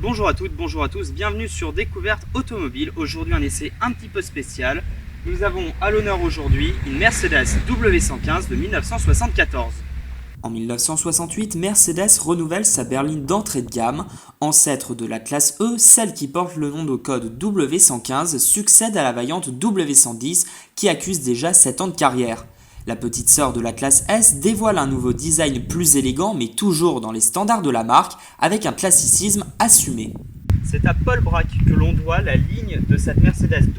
Bonjour à toutes, bonjour à tous, bienvenue sur Découverte Automobile. Aujourd'hui un essai un petit peu spécial. Nous avons à l'honneur aujourd'hui une Mercedes W115 de 1974. En 1968, Mercedes renouvelle sa berline d'entrée de gamme. Ancêtre de la classe E, celle qui porte le nom de code W115 succède à la vaillante W110 qui accuse déjà 7 ans de carrière. La petite sœur de la classe S dévoile un nouveau design plus élégant mais toujours dans les standards de la marque avec un classicisme assumé. C'est à Paul Bracq que l'on doit la ligne de cette Mercedes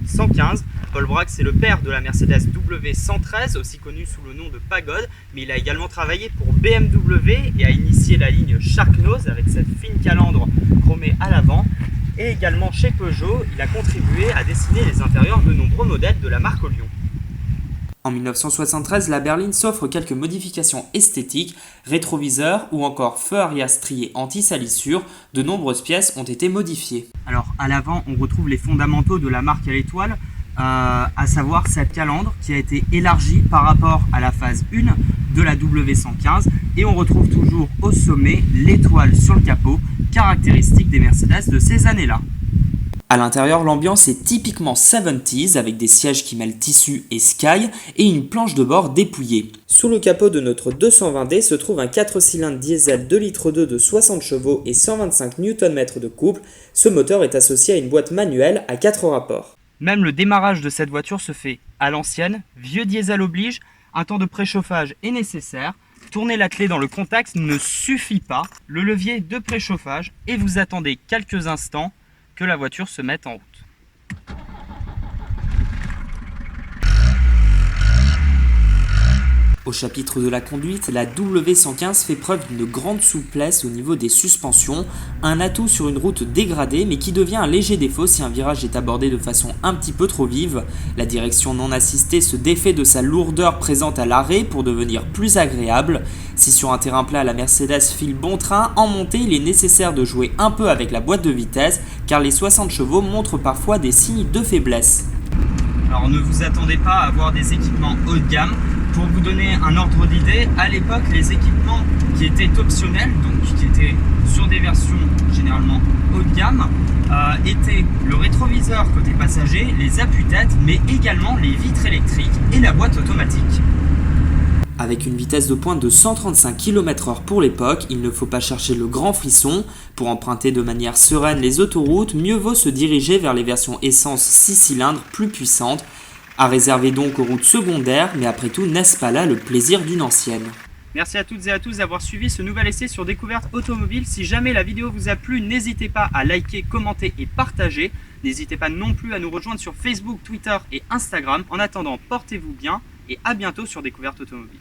W115. Paul Bracq, c'est le père de la Mercedes W113, aussi connue sous le nom de Pagode, mais il a également travaillé pour BMW et a initié la ligne Sharknose avec cette fine calandre chromée à l'avant. Et également chez Peugeot, il a contribué à dessiner les intérieurs de nombreux modèles de la marque Lyon. En 1973, la berline s'offre quelques modifications esthétiques, rétroviseurs ou encore feux arrière striés anti-salissure. De nombreuses pièces ont été modifiées. Alors à l'avant, on retrouve les fondamentaux de la marque à l'étoile, à savoir cette calandre qui a été élargie par rapport à la phase 1 de la W115 et on retrouve toujours au sommet l'étoile sur le capot, caractéristique des Mercedes de ces années-là. À l'intérieur, l'ambiance est typiquement 70s avec des sièges qui mêlent tissu et sky et une planche de bord dépouillée. Sous le capot de notre 220D se trouve un 4 cylindres diesel 2,2 litres de 60 chevaux et 125 Nm de couple. Ce moteur est associé à une boîte manuelle à 4 rapports. Même le démarrage de cette voiture se fait à l'ancienne, vieux diesel oblige, un temps de préchauffage est nécessaire. Tourner la clé dans le contact ne suffit pas, le levier de préchauffage et vous attendez quelques instants que la voiture se mette en route. Au chapitre de la conduite, la W115 fait preuve d'une grande souplesse au niveau des suspensions, un atout sur une route dégradée mais qui devient un léger défaut si un virage est abordé de façon un petit peu trop vive. La direction non assistée se défait de sa lourdeur présente à l'arrêt pour devenir plus agréable. Si sur un terrain plat la Mercedes file bon train, en montée il est nécessaire de jouer un peu avec la boîte de vitesse car les 60 chevaux montrent parfois des signes de faiblesse. Alors ne vous attendez pas à avoir des équipements haut de gamme. Pour vous donner un ordre d'idée, à l'époque, les équipements qui étaient optionnels, donc qui étaient sur des versions généralement haut de gamme, étaient le rétroviseur côté passager, les appuis-têtes, mais également les vitres électriques et la boîte automatique. Avec une vitesse de pointe de 135 km/h pour l'époque, il ne faut pas chercher le grand frisson. Pour emprunter de manière sereine les autoroutes, mieux vaut se diriger vers les versions essence 6 cylindres plus puissantes. À réserver donc aux routes secondaires, mais après tout, n'est-ce pas là le plaisir d'une ancienne ? Merci à toutes et à tous d'avoir suivi ce nouvel essai sur Découverte Automobile. Si jamais la vidéo vous a plu, n'hésitez pas à liker, commenter et partager. N'hésitez pas non plus à nous rejoindre sur Facebook, Twitter et Instagram. En attendant, portez-vous bien et à bientôt sur Découverte Automobile.